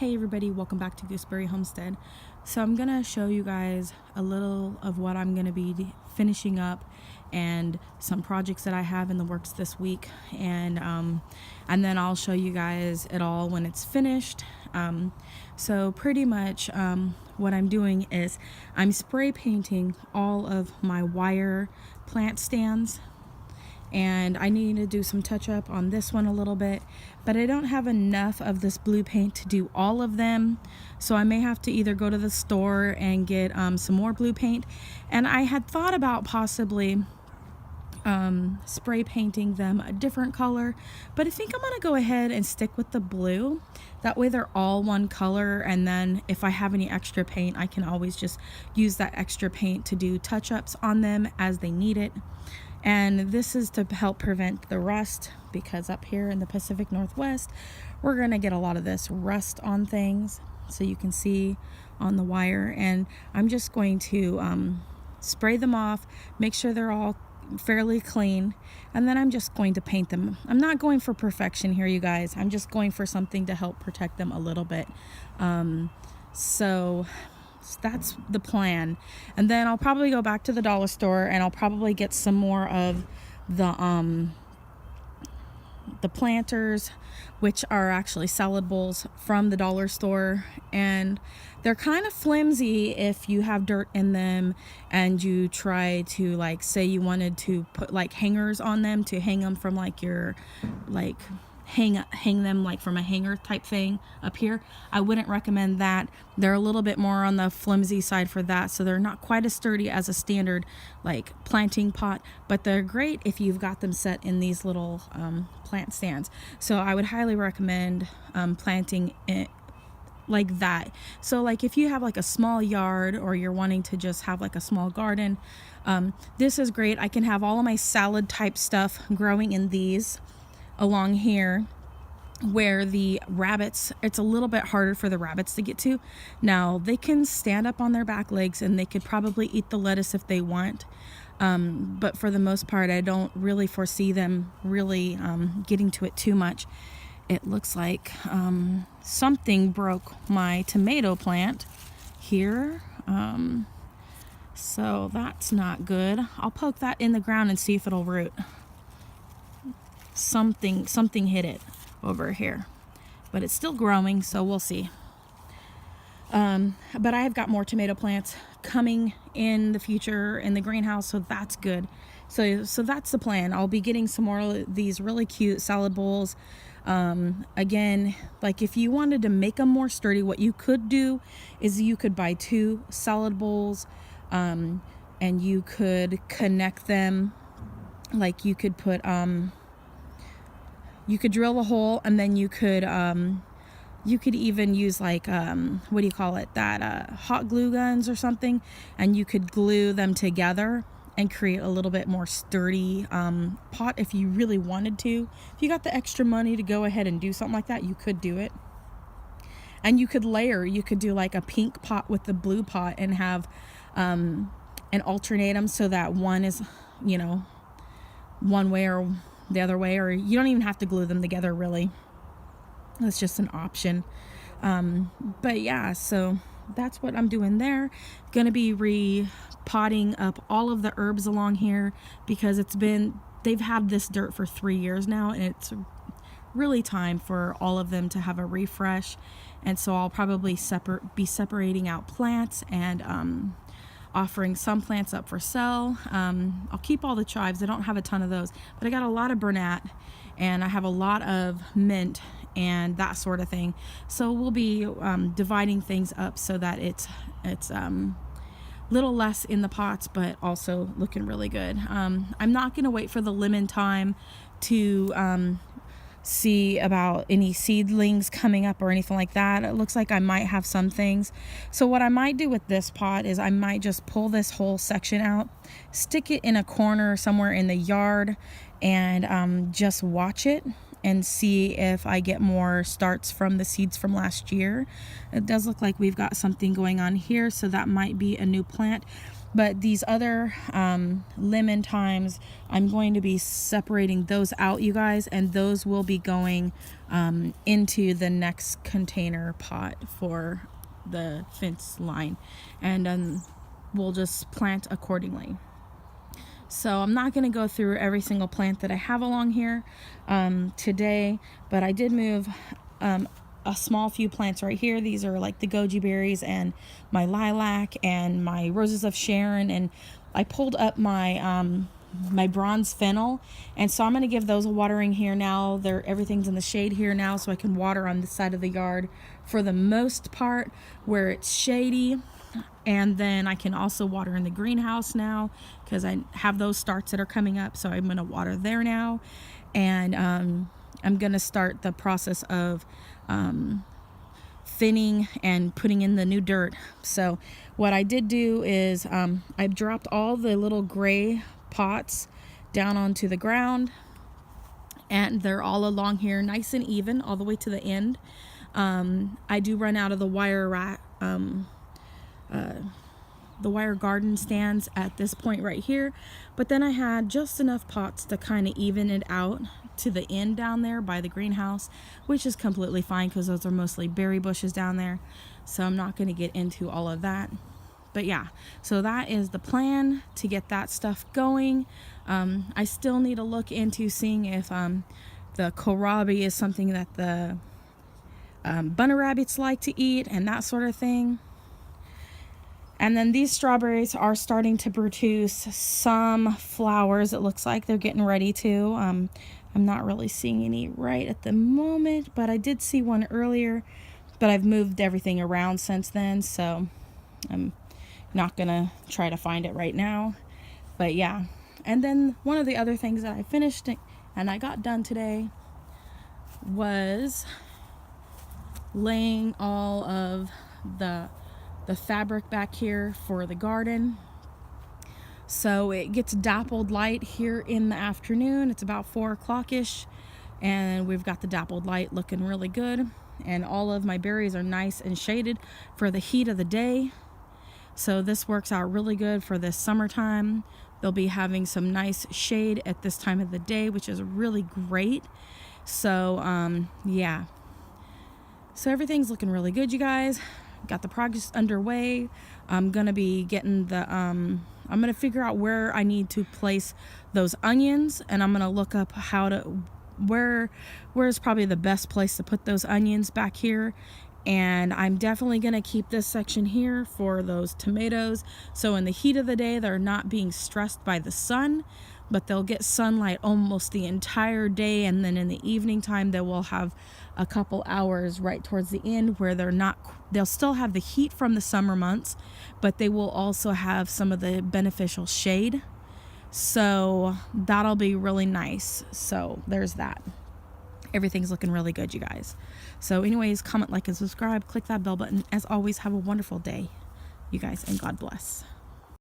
Hey everybody, welcome back to Gooseberry Homestead. So I'm gonna show you guys a little of what I'm gonna be finishing up and some projects that I have in the works this week, and then I'll show you guys it all when it's finished. So pretty much what I'm doing is I'm spray painting all of my wire plant stands, and I need to do some touch up on this one a little bit, but I don't have enough of this blue paint to do all of them, so I may have to either go to the store and get some more blue paint. And I had thought about possibly spray painting them a different color, but I think I'm gonna go ahead and stick with the blue. That way they're all one color, and then if I have any extra paint, I can always just use that extra paint to do touch-ups on them as they need it. And this is to help prevent the rust, because up here in the Pacific Northwest, we're gonna get a lot of this rust on things. So you can see on the wire, and I'm just going to spray them off, make sure they're all fairly clean, and then I'm just going to paint them. I'm not going for perfection here, you guys. I'm just going for something to help protect them a little bit. So that's the plan. And then I'll probably go back to the dollar store and I'll probably get some more of the planters, which are actually salad bowls from the dollar store, and they're kind of flimsy if you have dirt in them and you try to, like, say you wanted to put like hangers on them to hang them from like your hang them like from a hanger type thing up here. I wouldn't recommend that. They're a little bit more on the flimsy side for that, so they're not quite as sturdy as a standard like planting pot, but they're great if you've got them set in these little plant stands. So I would highly recommend planting it like that. So like if you have like a small yard, or you're wanting to just have like a small garden, this is great. I can have all of my salad type stuff growing in these along here, where the rabbits, it's a little bit harder for the rabbits to get to. Now they can stand up on their back legs and they could probably eat the lettuce if they want, but for the most part I don't really foresee them really getting to it too much. It looks like something broke my tomato plant here, so that's not good. I'll poke that in the ground and see if it'll root. Something hit it over here, but it's still growing, so we'll see. But I have got more tomato plants coming in the future in the greenhouse, so that's good. So that's the plan. I'll be getting some more of these really cute salad bowls. Again, like if you wanted to make them more sturdy, what you could do is you could buy 2 salad bowls, and you could connect them. Like you could put you could drill a hole, and then you could even use like what do you call it, that hot glue guns or something, and you could glue them together and create a little bit more sturdy pot if you really wanted to. If you got the extra money to go ahead and do something like that, you could do it. And you could layer, you could do like a pink pot with the blue pot and have and alternate them so that one is, you know, one way or the other way, or you don't even have to glue them together really. It's just an option. But yeah, so that's what I'm doing there. Gonna be repotting up all of the herbs along here, because they've had this dirt for 3 years now, and it's really time for all of them to have a refresh. And so I'll probably be separating out plants and offering some plants up for sale. I'll keep all the chives. I don't have a ton of those, but I got a lot of burnet, and I have a lot of mint and that sort of thing. So we'll be dividing things up so that it's little less in the pots, but also looking really good. I'm not gonna wait for the lemon time to see about any seedlings coming up or anything like that. It looks like I might have some things. So what I might do with this pot is I might just pull this whole section out, stick it in a corner somewhere in the yard, and just watch it and see if I get more starts from the seeds from last year. It does look like we've got something going on here, so that might be a new plant. But these other lemon thymes, I'm going to be separating those out, you guys, and those will be going into the next container pot for the fence line, and we'll just plant accordingly. So I'm not going to go through every single plant that I have along here today, but I did move a small few plants right here. These are like the goji berries and my lilac and my roses of Sharon, and I pulled up my my bronze fennel, and so I'm going to give those a watering here now. Everything's in the shade here now, so I can water on this side of the yard for the most part where it's shady. And then I can also water in the greenhouse now because I have those starts that are coming up, so I'm going to water there now. And I'm going to start the process of thinning and putting in the new dirt. So what I did do is I dropped all the little gray pots down onto the ground, and they're all along here nice and even all the way to the end. I do run out of the wire garden stands at this point right here, but then I had just enough pots to kind of even it out to the end down there by the greenhouse, which is completely fine because those are mostly berry bushes down there, so I'm not going to get into all of that. But yeah, so that is the plan to get that stuff going. I still need to look into seeing if the kohlrabi is something that the bunny rabbits like to eat and that sort of thing. And then these strawberries are starting to produce some flowers. It looks like they're getting ready to. I'm not really seeing any right at the moment, but I did see one earlier, but I've moved everything around since then, so I'm not gonna try to find it right now. But yeah, and then one of the other things that I finished and I got done today was laying all of the fabric back here for the garden. So it gets dappled light here in the afternoon. It's about 4 o'clock-ish, and we've got the dappled light looking really good, and all of my berries are nice and shaded for the heat of the day. So this works out really good for this summertime. They'll be having some nice shade at this time of the day, which is really great. So yeah, so everything's looking really good, you guys. Got the project underway. I'm gonna be getting the I'm gonna figure out where I need to place those onions, and I'm gonna look up how to where's probably the best place to put those onions back here. And I'm definitely gonna keep this section here for those tomatoes, so in the heat of the day they're not being stressed by the sun, but they'll get sunlight almost the entire day, and then in the evening time they will have a couple hours right towards the end where they'll still have the heat from the summer months, but they will also have some of the beneficial shade. So that'll be really nice. So there's that. Everything's looking really good, you guys. So anyways, comment, like, and subscribe. Click that bell button. As always, have a wonderful day, you guys, and God bless.